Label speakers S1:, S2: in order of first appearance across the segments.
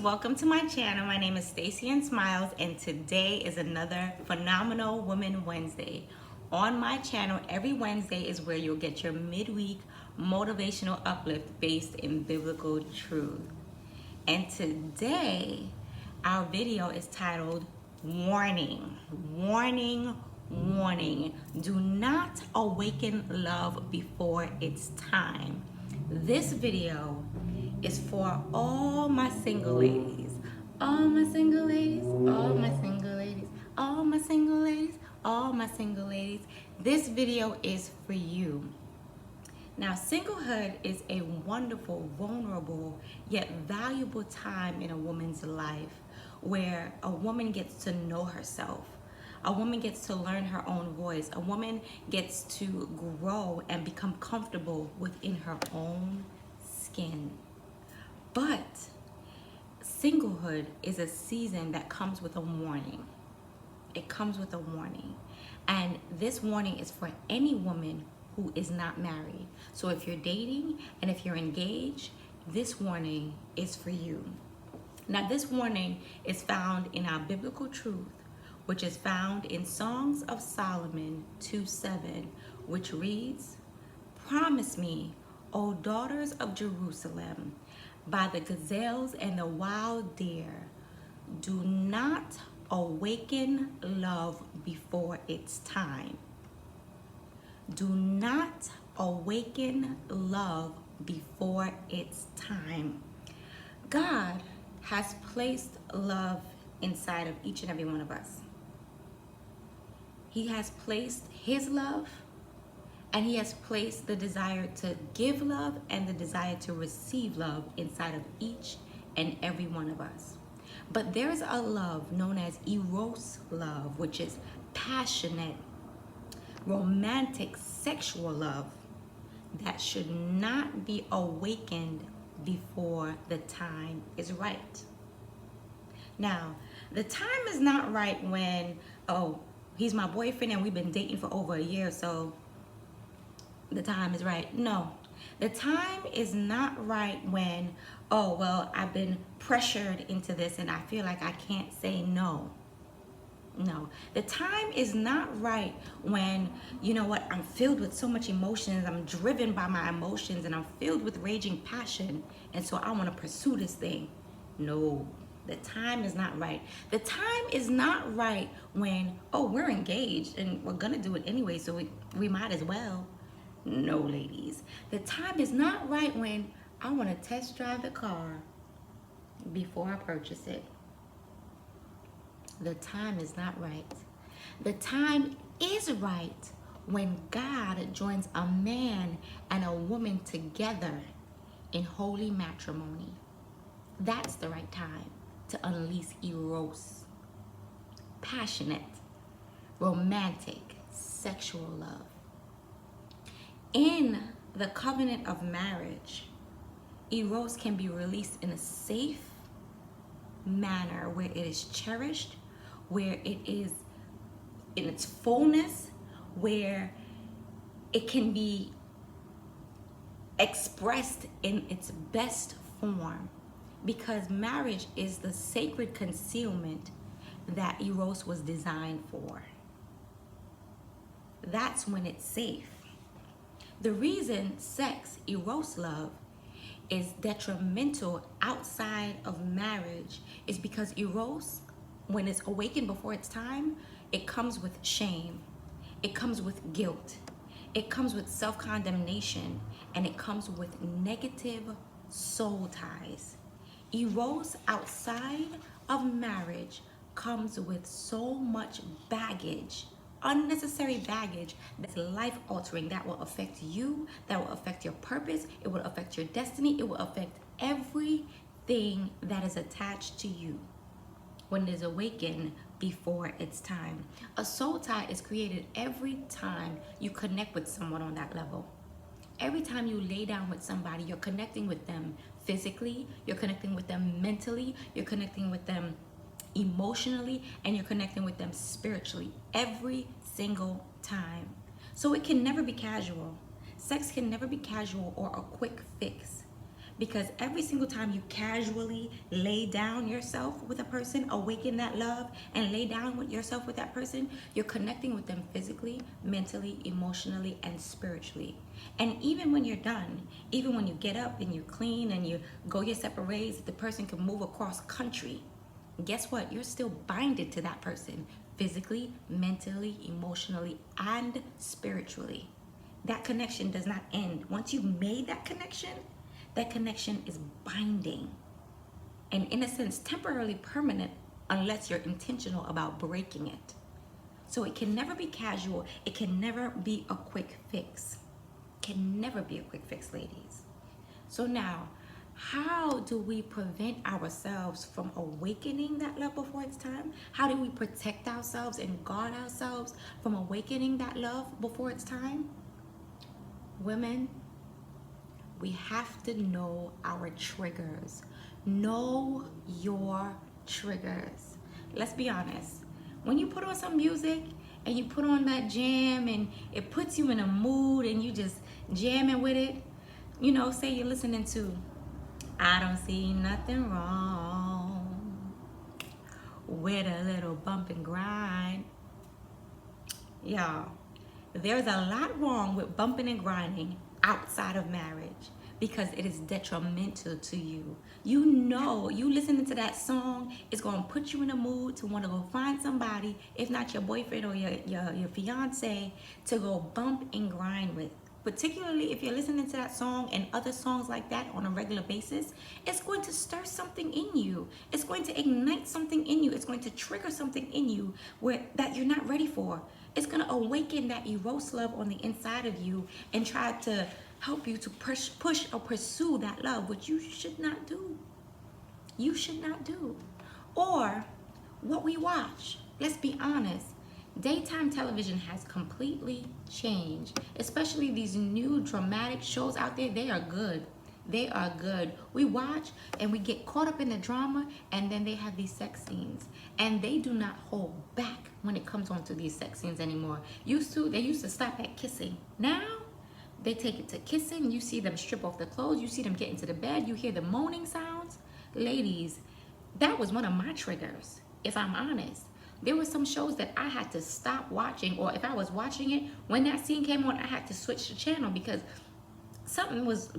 S1: welcome to my channel. My name is Staci-Ann Smiles, and today is another Phenomenal Woman Wednesday. On my channel, every Wednesday is where you'll get your midweek motivational uplift based in biblical truth. And today, our video is titled Warning, Warning, Warning. Do not awaken love before it's time. This video is for all my single ladies. All my single ladies, all my single ladies, all my single ladies, all my single ladies. This video is for you. Now, singlehood is a wonderful, vulnerable, yet valuable time in a woman's life where a woman gets to know herself. A woman gets to learn her own voice. A woman gets to grow and become comfortable within her own skin. But singlehood is a season that comes with a warning. It comes with a warning. And this warning is for any woman who is not married. So if you're dating and if you're engaged, this warning is for you. Now, this warning is found in our biblical truth, which is found in Songs of Solomon 2:7, which reads, "Promise me, O daughters of Jerusalem, by the gazelles and the wild deer, do not awaken love before its time." Do not awaken love before its time. God has placed love inside of each and every one of us. He has placed His love, and He has placed the desire to give love and the desire to receive love inside of each and every one of us. But there's a love known as Eros love, which is passionate, romantic, sexual love that should not be awakened before the time is right. Now, the time is not right when, oh, he's my boyfriend and we've been dating for over a year, so the time is right. No, the time is not right when, oh, well, I've been pressured into this and I feel like I can't say no. No, the time is not right when, you know what, I'm filled with so much emotions, I'm driven by my emotions, and I'm filled with raging passion, and so I want to pursue this thing. No, the time is not right. The time is not right when, oh, we're engaged and we're gonna do it anyway, so we might as well. No, ladies, the time is not right when I want to test drive the car before I purchase it. The time is not right. The time is right when God joins a man and a woman together in holy matrimony. That's the right time to unleash Eros. Passionate, romantic, sexual love. In the covenant of marriage, Eros can be released in a safe manner where it is cherished, where it is in its fullness, where it can be expressed in its best form, because marriage is the sacred concealment that Eros was designed for. That's when it's safe. The reason sex, Eros love, is detrimental outside of marriage is because Eros, when it's awakened before its time, it comes with shame, it comes with guilt, it comes with self-condemnation, and it comes with negative soul ties. Eros outside of marriage comes with so much baggage, unnecessary baggage that's life-altering, that will affect you, that will affect your purpose, it will affect your destiny, it will affect everything that is attached to you when it is awakened before its time. A soul tie is created every time you connect with someone on that level. Every time you lay down with somebody, you're connecting with them physically, you're connecting with them mentally, you're connecting with them emotionally, and you're connecting with them spiritually every single time. So it can never be casual. Sex can never be casual or a quick fix, Because every single time you casually lay down yourself with a person, awaken that love and lay down with yourself with that person, you're connecting with them physically, mentally, emotionally, and spiritually. And even when you're done, even when you get up and you're clean and you go your separate ways, the person can move across country. Guess what? You're still binded to that person physically, mentally, emotionally, and spiritually. That connection does not end. Once you've made that connection is binding and, in a sense, temporarily permanent unless you're intentional about breaking it. So it can never be casual. It can never be a quick fix. Can never be a quick fix, ladies. So now, how do we prevent ourselves from awakening that love before it's time? How do we protect ourselves and guard ourselves from awakening that love before it's time? Women, we have to know our triggers. Know your triggers. Let's be honest. When you put on some music and you put on that jam and it puts you in a mood and you just jamming with it, you know, say you're listening to I Don't See Nothing Wrong with a Little Bump and Grind. Y'all, there's a lot wrong with bumping and grinding outside of marriage because it is detrimental to you. You know, you listening to that song is going to put you in a mood to want to go find somebody, if not your boyfriend or your fiance, to go bump and grind with. Particularly if you're listening to that song and other songs like that on a regular basis, it's going to stir something in you. It's going to ignite something in you. It's going to trigger something in you that you're not ready for. It's going to awaken that Eros love on the inside of you and try to help you to push or pursue that love, which you should not do. You should not do. Or what we watch. Let's be honest. Daytime television has completely changed, especially these new dramatic shows out there. They are good. They are good. We watch and we get caught up in the drama, and then they have these sex scenes, and they do not hold back when it comes on to these sex scenes anymore. They used to stop at kissing. Now they take it to kissing. You see them strip off the clothes. You see them get into the bed. You hear the moaning sounds. Ladies, that was one of my triggers, if I'm honest. There were some shows that I had to stop watching, or if I was watching it, when that scene came on, I had to switch the channel because something was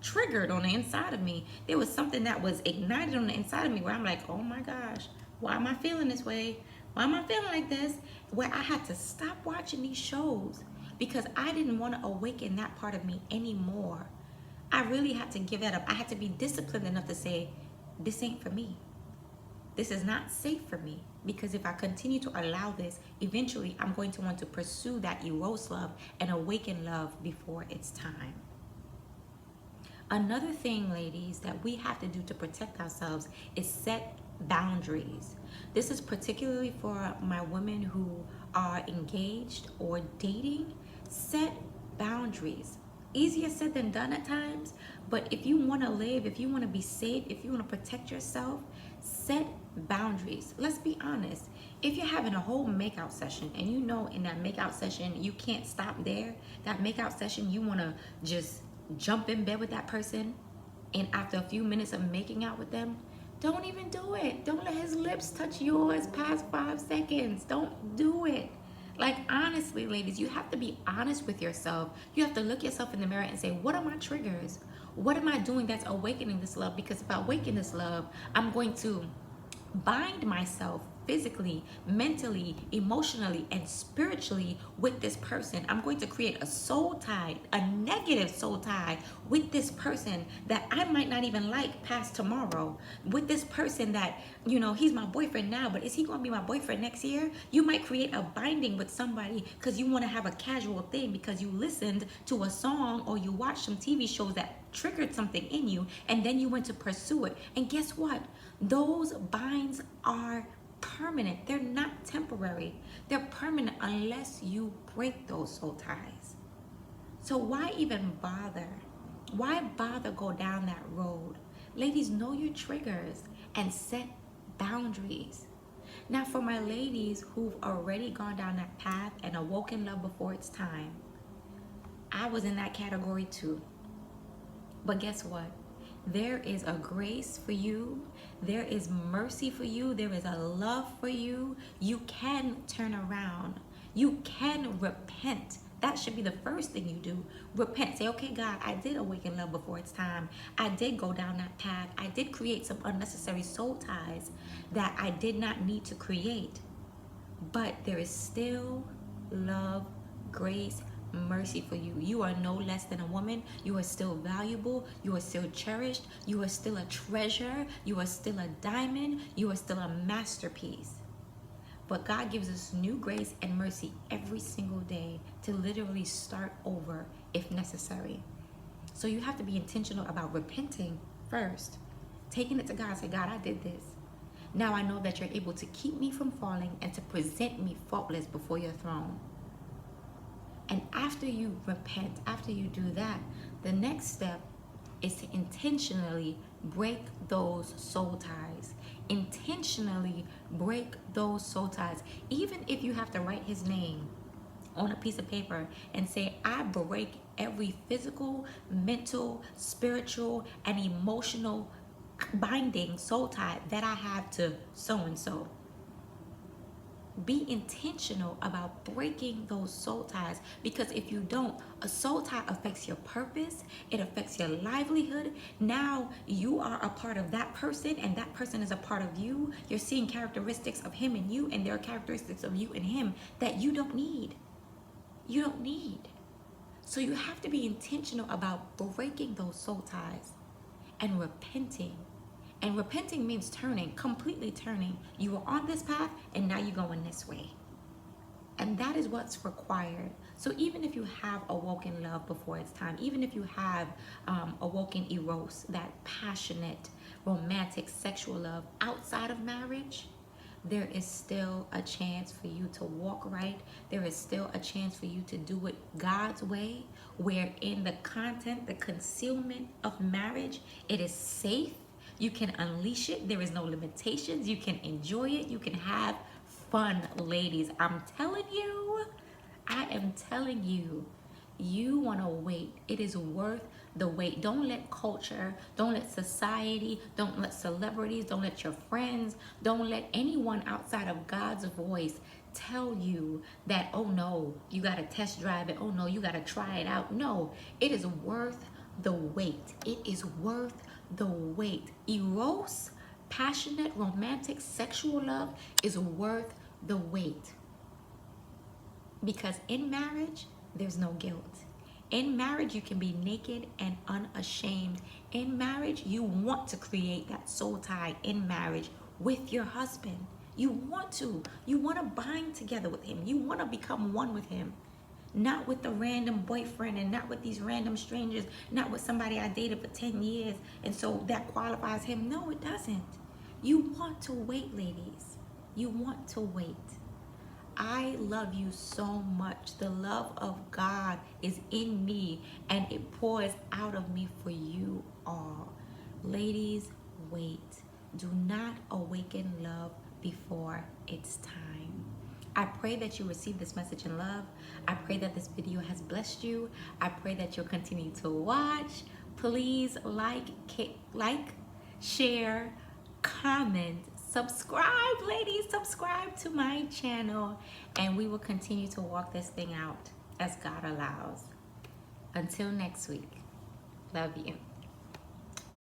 S1: triggered on the inside of me. There was something that was ignited on the inside of me where I'm like, oh my gosh, why am I feeling this way? Why am I feeling like this? Where I had to stop watching these shows because I didn't want to awaken that part of me anymore. I really had to give that up. I had to be disciplined enough to say, this ain't for me. This is not safe for me, because if I continue to allow this, eventually I'm going to want to pursue that Eros love and awaken love before it's time. Another thing, ladies, that we have to do to protect ourselves is set boundaries. This is particularly for my women who are engaged or dating. Set boundaries. Easier said than done at times, but if you want to live, if you want to be safe, if you want to protect yourself, set boundaries. Let's be honest. If you're having a whole makeout session and you know in that makeout session you can't stop there, that makeout session you want to just jump in bed with that person, and after a few minutes of making out with them, don't even do it. Don't let his lips touch yours past 5 seconds. Don't do it. Like, honestly, ladies, you have to be honest with yourself. You have to look yourself in the mirror and say, what are my triggers? What am I doing that's awakening this love? Because if I awaken this love, I'm going to bind myself physically, mentally, emotionally, and spiritually with this person. I'm going to create a soul tie, a negative soul tie with this person that I might not even like past tomorrow. With this person that, you know, he's my boyfriend now, but is he going to be my boyfriend next year? You might create a binding with somebody because you want to have a casual thing because you listened to a song or you watched some TV shows that triggered something in you, and then you went to pursue it. And guess what? Those binds are permanent. They're not temporary. They're permanent unless you break those soul ties. So why even bother? Why bother go down that road? Ladies, know your triggers and set boundaries. Now, for my ladies who've already gone down that path and awoken love before it's time, I was in that category too. But guess what? There is a grace for you. There is mercy for you. There is a love for you. You can turn around. You can repent. That should be the first thing you do. Repent. Say, okay, God, I did awaken love before it's time. I did go down that path. I did create some unnecessary soul ties that I did not need to create. But there is still love, grace, mercy for you. You are no less than a woman. You are still valuable. You are still cherished. You are still a treasure. You are still a diamond. You are still a masterpiece. But God gives us new grace and mercy every single day to literally start over if necessary. So you have to be intentional about repenting first, taking it to God. Say, God, I did this. Now I know that you're able to keep me from falling and to present me faultless before your throne. And after you repent, after you do that, the next step is to intentionally break those soul ties. Intentionally break those soul ties. Even if you have to write his name on a piece of paper and say, I break every physical, mental, spiritual, and emotional binding soul tie that I have to so-and-so. Be intentional about breaking those soul ties, because if you don't, a soul tie affects your purpose, it affects your livelihood. Now you are a part of that person and that person is a part of you. You're seeing characteristics of him and you, and there are characteristics of you and him that you don't need. You don't need. So you have to be intentional about breaking those soul ties and repenting. And repenting means turning, completely turning. You were on this path and now you're going this way. And that is what's required. So even if you have awoken love before it's time, even if you have awoken Eros, that passionate, romantic, sexual love outside of marriage, there is still a chance for you to walk right. There is still a chance for you to do it God's way, where in the content, the concealment of marriage, it is safe. You can unleash it. There is no limitations. You can enjoy it. You can have fun, ladies. I'm telling you, I am telling you, you want to wait. It is worth the wait. Don't let culture, don't let society, don't let celebrities, don't let your friends, don't let anyone outside of God's voice tell you that, oh no, you got to test drive it. Oh no, you got to try it out. No, it is worth the wait. It is worth the wait. Eros, passionate, romantic, sexual love is worth the wait. Because in marriage, there's no guilt. In marriage, you can be naked and unashamed. In marriage, you want to create that soul tie in marriage with your husband. You want to. You want to bind together with him. You want to become one with him. Not with the random boyfriend and not with these random strangers, not with somebody I dated for 10 years and so that qualifies him. No, it doesn't. You want to wait, ladies. You want to wait. I love you so much. The love of God is in me and it pours out of me for you all. Ladies, wait. Do not awaken love before it's time. I pray that you receive this message in love. I pray that this video has blessed you. I pray that you'll continue to watch. Please like, share, comment, subscribe, ladies. Subscribe to my channel. And we will continue to walk this thing out as God allows. Until next week. Love you.